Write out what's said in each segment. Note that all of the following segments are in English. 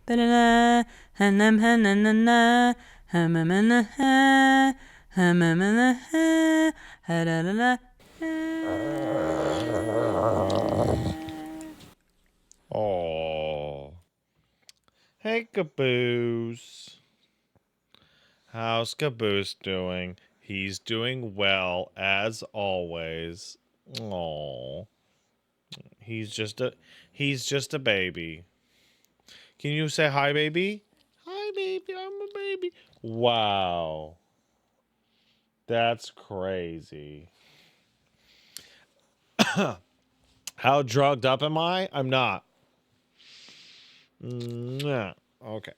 Da-da-da, ha-nam-ha-na-na-na, ha-ma-ma-na-ha, ha-ma-ma-na-ha, ha-da-da-da. Oh. Hey, Caboose. How's Caboose doing? He's doing well, as always. Oh. He's just a he's just a baby. Can you say hi, baby? Hi, baby. I'm a baby. Wow. That's crazy. How drugged up am I? I'm not. Yeah. Okay.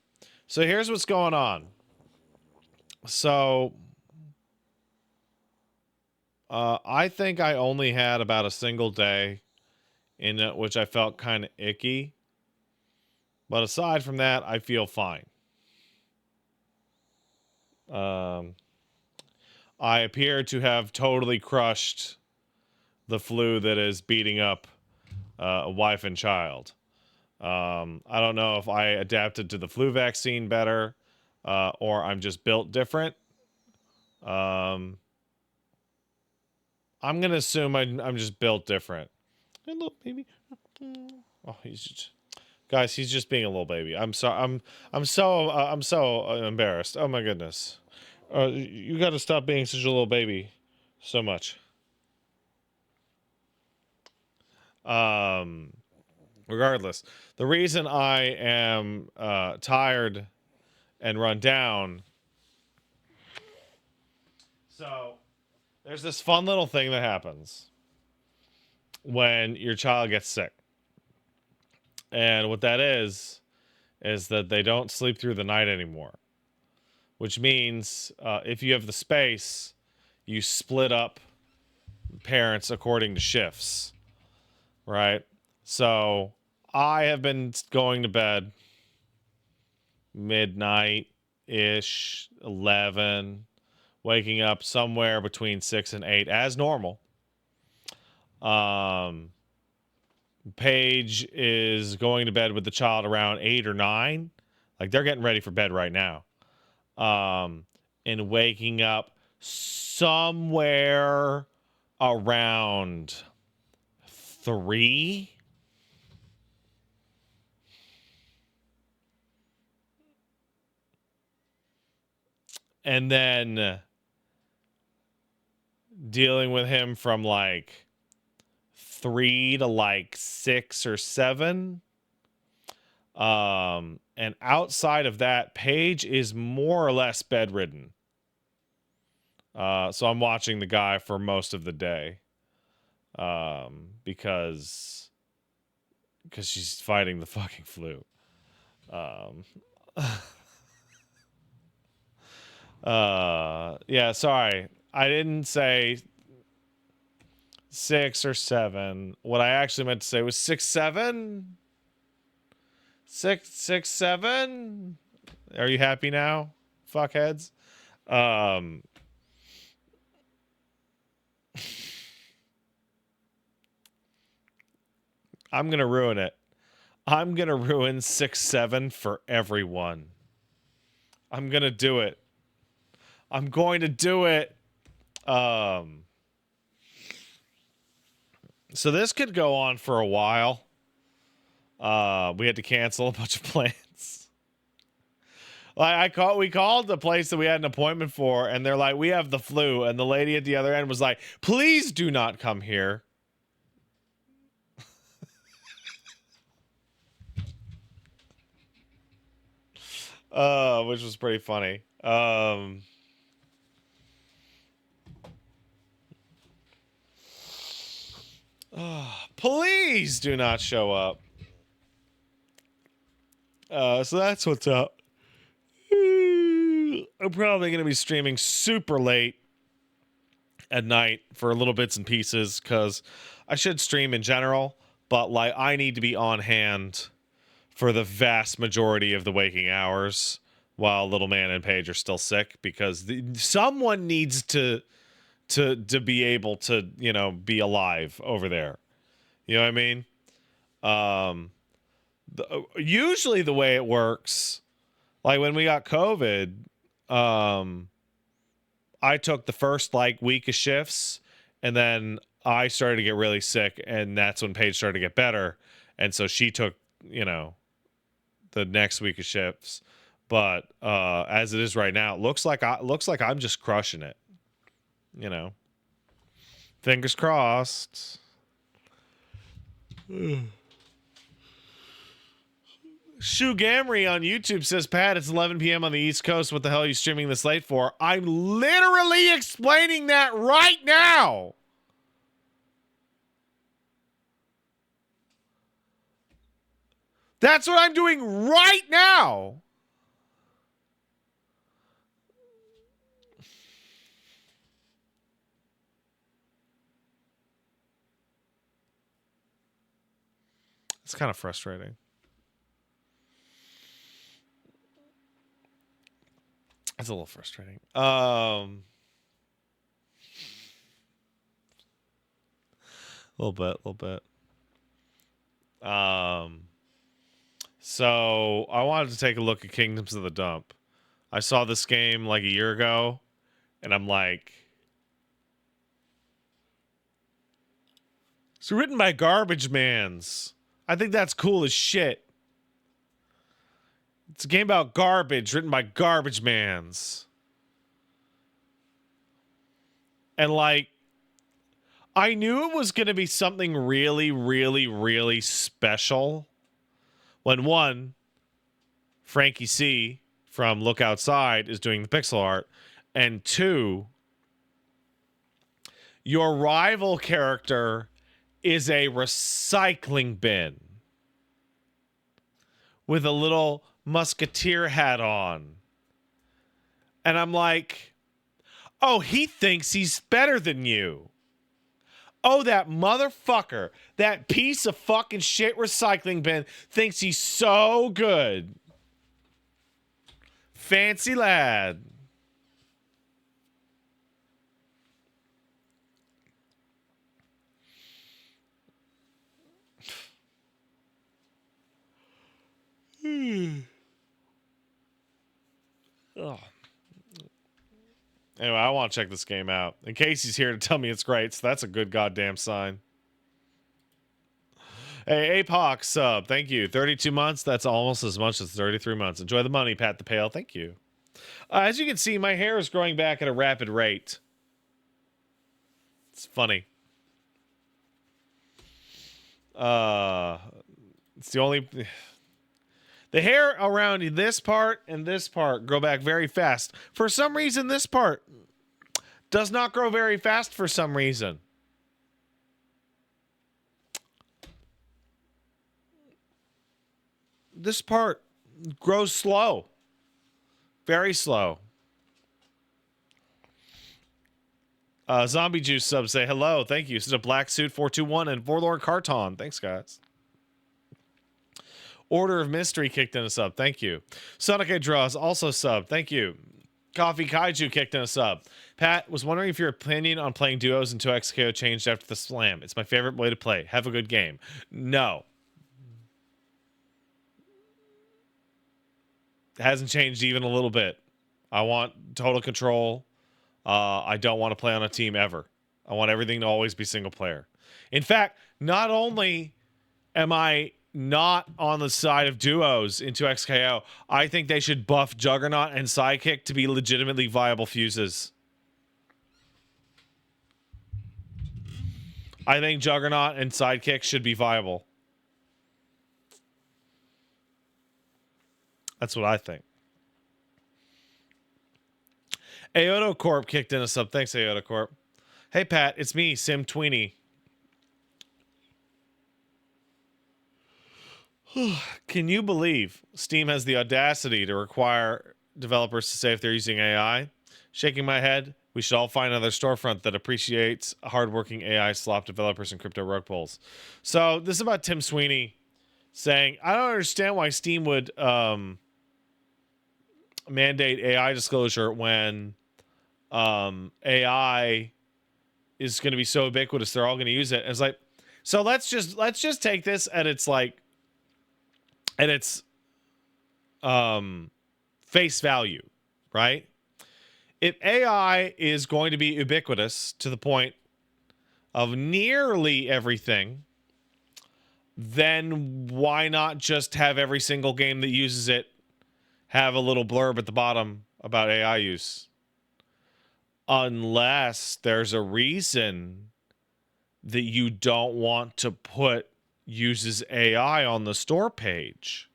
So here's what's going on. So I think I only had about a single day in it which I felt kind of icky. But aside from that, I feel fine. Um, I appear to have totally crushed the flu that is beating up a wife and child. I don't know if I adapted to the flu vaccine better or I'm just built different. Um, I'm gonna assume I'm just built different. Hey, little baby. Oh, guys. He's just being a little baby. I'm sorry. I'm so embarrassed. Oh my goodness. You got to stop being such a little baby, so much. Um, Regardless, the reason I am tired and run down. So there's this fun little thing that happens when your child gets sick. And what that is that they don't sleep through the night anymore, which means if you have the space, you split up parents according to shifts, right? So I have been going to bed midnight ish, 11, waking up somewhere between 6 and 8 as normal. Um, Paige is going to bed with the child around 8 or 9. Like they're getting ready for bed right now. Um, and waking up somewhere around 3. And then dealing with him from like 3 to like 6 or 7. And outside of that, Paige is more or less bedridden. So I'm watching the guy for most of the day. Because she's fighting the fucking flu. Um, yeah, sorry. I didn't say 6 or 7. What I actually meant to say was 6, 7. 6, 6, 7. Are you happy now, fuckheads? Um, I'm gonna ruin it. I'm gonna ruin 6, 7 for everyone. I'm gonna do it. I'm going to do it. Um, so this could go on for a while. We had to cancel a bunch of plans. We called the place that we had an appointment for, and they're like, "We have the flu," and the lady at the other end was like, "Please do not come here." Which was pretty funny. Please do not show up. So that's what's up. I'm probably going to be streaming super late at night for little bits and pieces because I should stream in general, but like I need to be on hand for the vast majority of the waking hours while little man and Paige are still sick because someone needs to be able to be alive over there. You know what I mean? Um, Usually the way it works, like when we got COVID, I took the first like week of shifts, and then I started to get really sick, and that's when Paige started to get better, and so she took, the next week of shifts. But as it is right now, it looks like I'm just crushing it. Fingers crossed. Shu Gamry on YouTube says, Pat, it's 11 p.m. on the East Coast. What the hell are you streaming this late for? I'm literally explaining that right now. That's what I'm doing right now. It's kind of frustrating. It's a little frustrating. Little bit. So I wanted to take a look at Kingdoms of the Dump. I saw this game like a year ago, and I'm like, it's written by Garbage Mans. I think that's cool as shit. It's a game about garbage written by Garbage Mans. And like, I knew it was going to be something really, really, really special when one, Frankie C from Look Outside is doing the pixel art, and two, your rival character is a recycling bin with a little musketeer hat on. And I'm like, oh, he thinks he's better than you. Oh, that motherfucker, that piece of fucking shit recycling bin thinks he's so good. Fancy lad. Oh. Anyway, I want to check this game out. And Casey's here to tell me it's great, so that's a good goddamn sign. Hey, APOC sub, thank you. 32 months, that's almost as much as 33 months. Enjoy the money, Pat the Pale, thank you. As you can see, my hair is growing back at a rapid rate. It's funny. It's the only... The hair around this part and this part grow back very fast. For some reason, this part does not grow very fast for some reason. This part grows slow. Very slow. Zombie Juice sub say hello. Thank you. This is a Black Suit 421 and Forlorn Carton. Thanks, guys. Order of Mystery kicked in a sub. Thank you. Sonic A Draws also sub. Thank you. Coffee Kaiju kicked in a sub. Pat, was wondering if your opinion on playing duos in 2XKO changed after the slam. It's my favorite way to play. Have a good game. No. It hasn't changed even a little bit. I want total control. I don't want to play on a team ever. I want everything to always be single player. In fact, not only am I not on the side of duos in 2XKO, I think they should buff Juggernaut and Sidekick to be legitimately viable fuses. I think Juggernaut and Sidekick should be viable. That's what I think. Aoto Corp kicked in a sub. Thanks, Aoto Corp. Hey, Pat, it's me, Sim Tweenie. Can you believe Steam has the audacity to require developers to say if they're using AI? Shaking my head. We should all find another storefront that appreciates hardworking AI slop developers and crypto rug pulls. So this is about Tim Sweeney saying, I don't understand why Steam would mandate AI disclosure when AI is going to be so ubiquitous they're all going to use it. And it's like, so let's just take this at its like and it's face value, right? If AI is going to be ubiquitous to the point of nearly everything, then why not just have every single game that uses it have a little blurb at the bottom about AI use? Unless there's a reason that you don't want to put uses AI on the store page.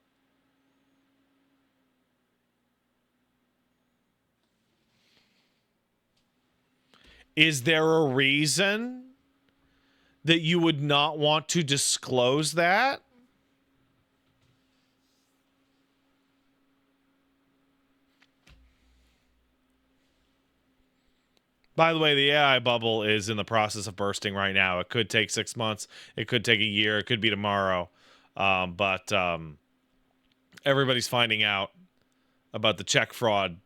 Is there a reason that you would not want to disclose that? By the way, the AI bubble is in the process of bursting right now. It could take 6 months. It could take a year. It could be tomorrow. But everybody's finding out about the check fraud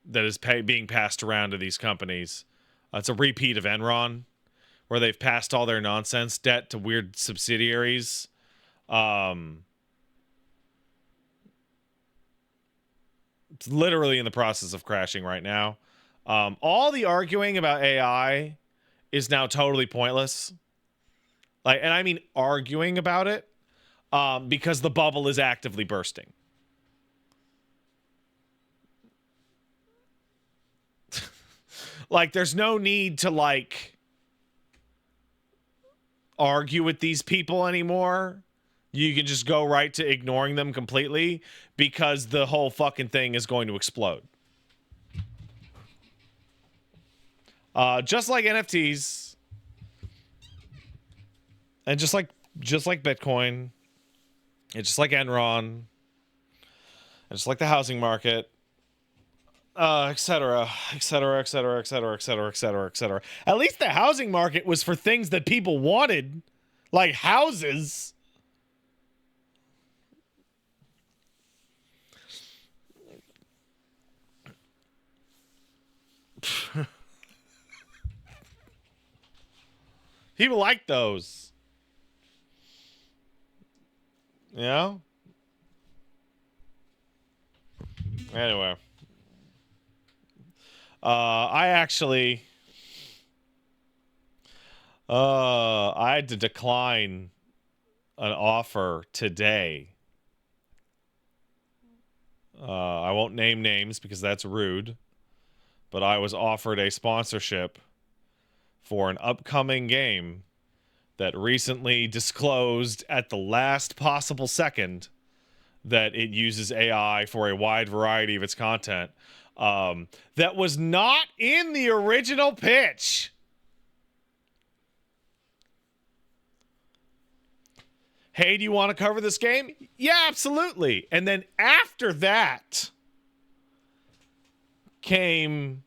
that is being passed around to these companies. It's a repeat of Enron, where they've passed all their nonsense debt to weird subsidiaries. It's literally in the process of crashing right now. All the arguing about AI is now totally pointless. Like, and I mean arguing about it, because the bubble is actively bursting. Like, there's no need to, like, argue with these people anymore. You can just go right to ignoring them completely because the whole fucking thing is going to explode. Just like NFTs, and just like Bitcoin, and just like Enron, and just like the housing market, et cetera, et cetera, et cetera, et cetera, et cetera, et cetera, et cetera. At least the housing market was for things that people wanted, like houses. People like those. You know? Anyway. I actually... I had to decline an offer today. I won't name names because that's rude. But I was offered a sponsorship for an upcoming game that recently disclosed at the last possible second that it uses AI for a wide variety of its content. That was not in the original pitch. Hey, do you want to cover this game? Yeah, absolutely. And then after that came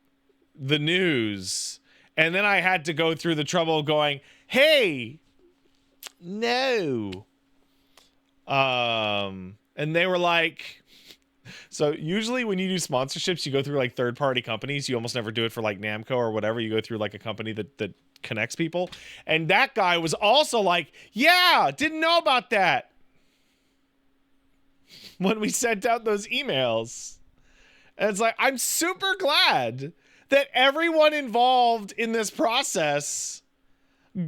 the news. And then I had to go through the trouble of going, hey, no. And they were like, so usually when you do sponsorships, you go through like third-party companies. You almost never do it for like Namco or whatever. You go through like a company that connects people. And that guy was also like, yeah, didn't know about that when we sent out those emails. And it's like, I'm super glad that everyone involved in this process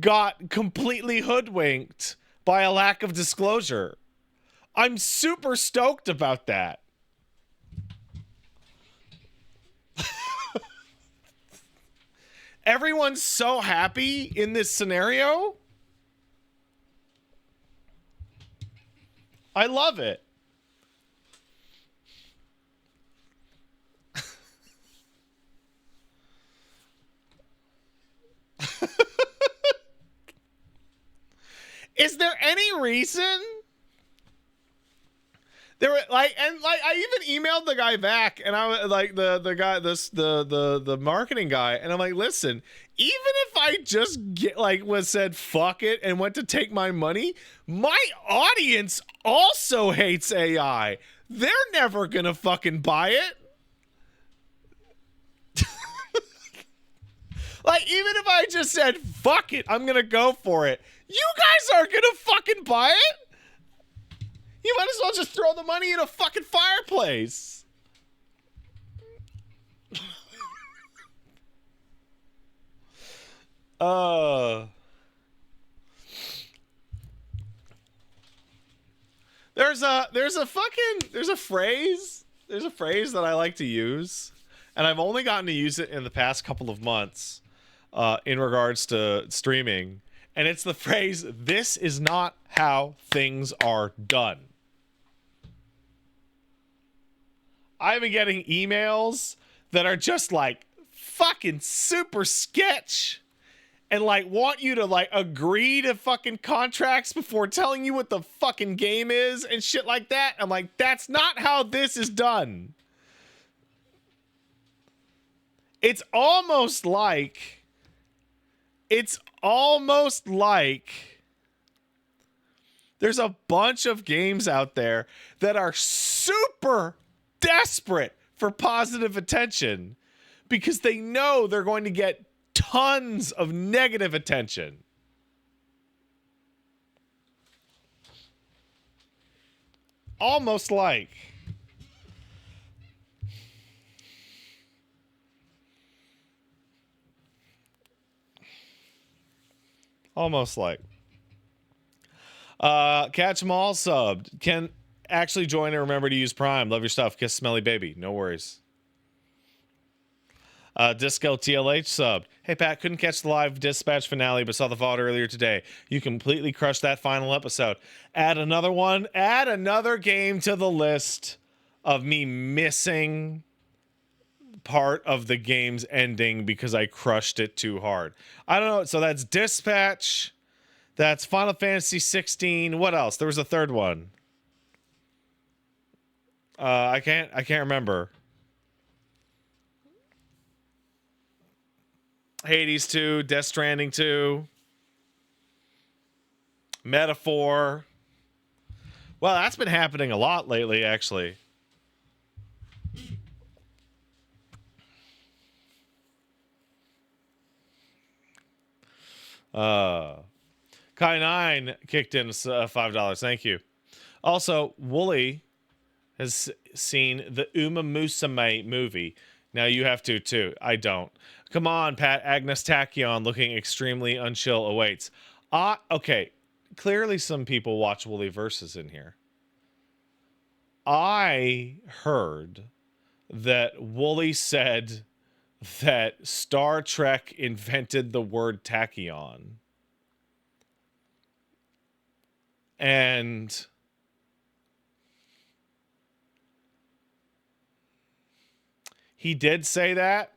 got completely hoodwinked by a lack of disclosure. I'm super stoked about that. Everyone's so happy in this scenario. I love it. Is there any reason? There were like, and like, I even emailed the guy back, and I was like, the guy, the marketing guy, and I'm like, listen, even if I just said fuck it and went to take my money, my audience also hates AI. They're never gonna fucking buy it. Like, even if I just said fuck it, I'm gonna go for it, you guys aren't gonna fucking buy it. You might as well just throw the money in a fucking fireplace. There's a phrase that I like to use, and I've only gotten to use it in the past couple of months, in regards to streaming, and it's the phrase, "This is not how things are done." I've been getting emails that are just like fucking super sketch and like want you to like agree to fucking contracts before telling you what the fucking game is and shit like that. I'm like, that's not how this is done. It's almost like there's a bunch of games out there that are super desperate for positive attention because they know they're going to get tons of negative attention. Almost like. Catch them all subbed. Can actually join and remember to use Prime. Love your stuff. Kiss Smelly Baby. No worries. Disco TLH subbed. Hey Pat, couldn't catch the live Dispatch finale, but saw the VOD earlier today. You completely crushed that final episode. Add another one. Add another game to the list of me missing part of the game's ending because I crushed it too hard. I don't know. So that's Dispatch. That's Final Fantasy 16. What else? There was a third one. I can't remember. Hades 2, Death Stranding 2, Metaphor. Well, that's been happening a lot lately, actually. Kai9 kicked in $5. Thank you. Also, Wooly has seen the Uma Musume movie. Now you have to too. I don't. Come on, Pat. Agnes Tachyon looking extremely unchill awaits. Okay. Clearly some people watch Wooly Versus in here. I heard that Wooly said that Star Trek invented the word tachyon. And he did say that.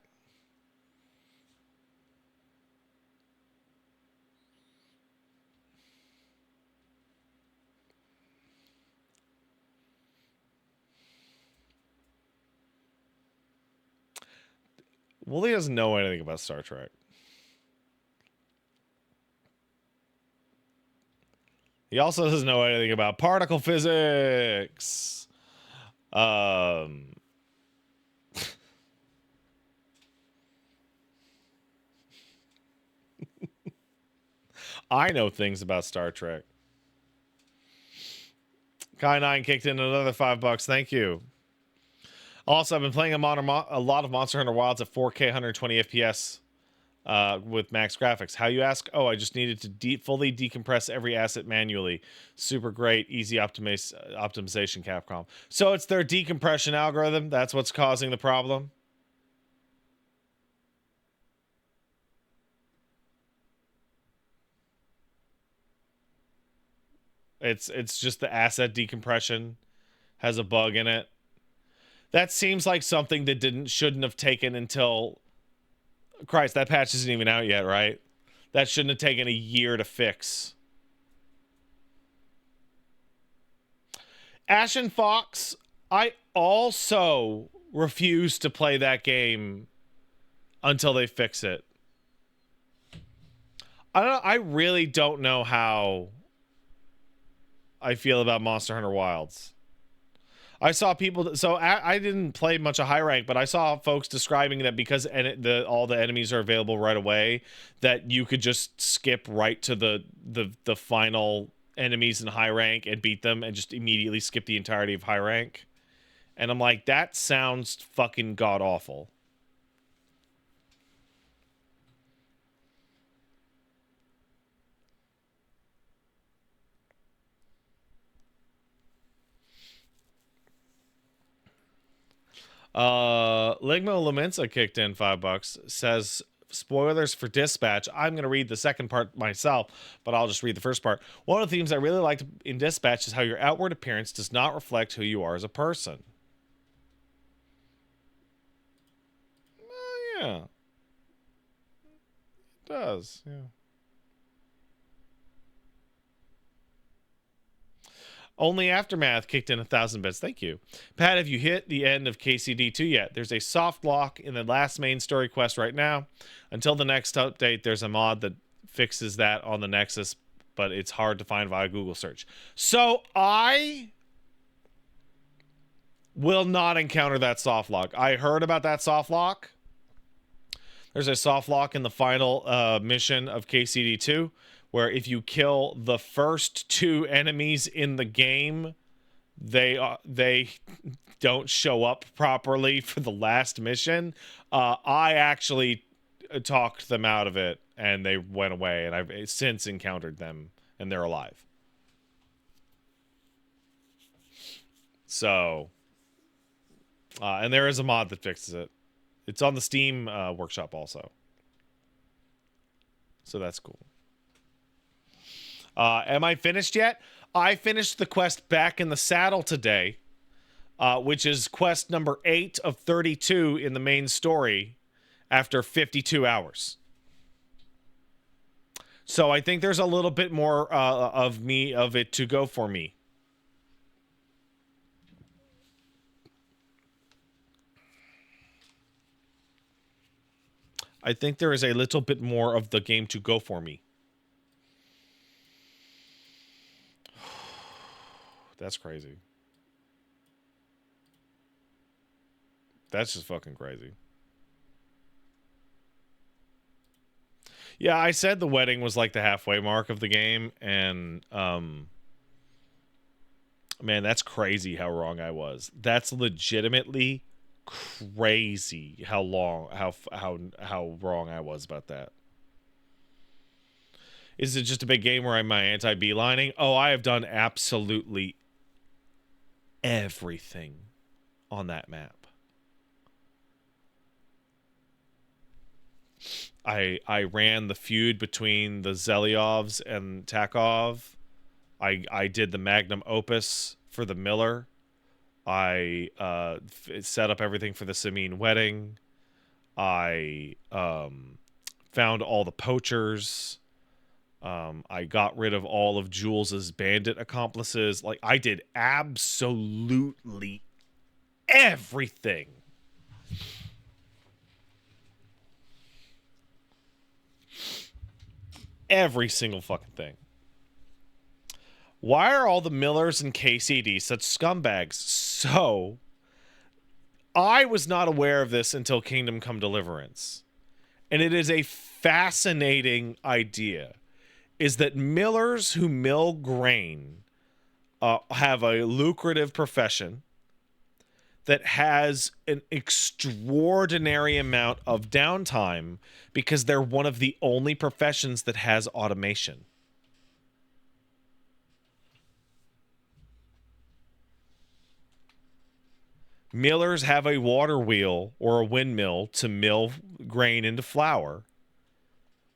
Wooly doesn't know anything about Star Trek. He also doesn't know anything about particle physics. I know things about Star Trek. Kai9 kicked in another $5. Thank you. Also, I've been playing a lot of Monster Hunter Wilds at 4K 120 FPS with max graphics. How, you ask? Oh, I just needed to fully decompress every asset manually. Super great, easy optimization, Capcom. So it's their decompression algorithm. That's what's causing the problem. It's just the asset decompression has a bug in it. That seems like something that shouldn't have taken until... Christ, that patch isn't even out yet, right? That shouldn't have taken a year to fix. Ashen Fox, I also refuse to play that game until they fix it. I really don't know how I feel about Monster Hunter Wilds. I saw people, so I didn't play much of high rank, but I saw folks describing that because all the enemies are available right away, that you could just skip right to the final enemies in high rank and beat them and just immediately skip the entirety of high rank. And I'm like, that sounds fucking god awful. Ligmo Lamenza kicked in $5. Says, spoilers for Dispatch. I'm going to read the second part myself, but I'll just read the first part. One of the themes I really liked in Dispatch is how your outward appearance does not reflect who you are as a person. Yeah. It does, yeah. Only Aftermath kicked in 1,000 bits. Thank you. Pat, have you hit the end of KCD2 yet? There's a soft lock in the last main story quest right now. Until the next update, there's a mod that fixes that on the Nexus, but it's hard to find via Google search. So I will not encounter that soft lock. I heard about that soft lock. There's a soft lock in the final mission of KCD2, where if you kill the first 2 enemies in the game, they don't show up properly for the last mission. I actually talked them out of it, and they went away, and I've since encountered them, and they're alive. So, and there is a mod that fixes it. It's on the Steam workshop also. So that's cool. Am I finished yet? I finished the quest Back in the Saddle today, which is quest number 8 of 32 in the main story after 52 hours. So I think there's a little bit more of it to go for me. I think there is a little bit more of the game to go for me. That's crazy. That's just fucking crazy. Yeah, I said the wedding was like the halfway mark of the game, and man, that's crazy how wrong I was. That's legitimately crazy how wrong I was about that. Is it just a big game where I'm my anti-beelining? Oh, I have done absolutely everything on that map. I ran the feud between the Zelyovs and Takov. I did the magnum opus for the Miller. I set up everything for the Sameen wedding. I found all the poachers. I got rid of all of Jules's bandit accomplices. Like, I did absolutely everything. Every single fucking thing. Why are all the Millers and KCD such scumbags? So, I was not aware of this until Kingdom Come Deliverance. And it is a fascinating idea. Is that millers who mill grain have a lucrative profession that has an extraordinary amount of downtime because they're one of the only professions that has automation. Millers have a water wheel or a windmill to mill grain into flour,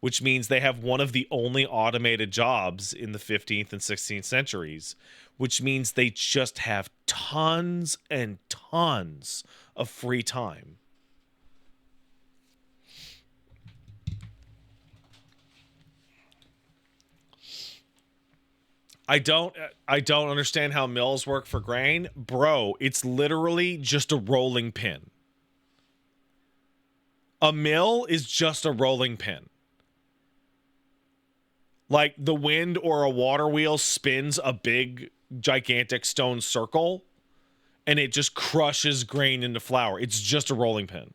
which means they have one of the only automated jobs in the 15th and 16th centuries, which means they just have tons and tons of free time. I don't understand how mills work for grain. Bro, it's literally just a rolling pin. A mill is just a rolling pin. Like, the wind or a water wheel spins a big, gigantic stone circle, and it just crushes grain into flour. It's just a rolling pin.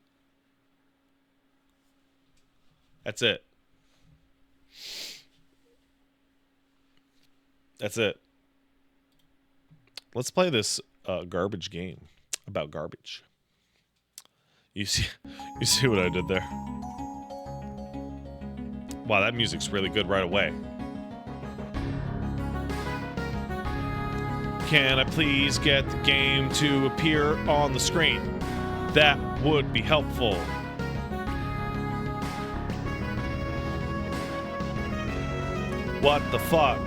That's it. That's it. Let's play this garbage game about garbage. You see what I did there? Wow, that music's really good right away. Can I please get the game to appear on the screen? That would be helpful. What the fuck?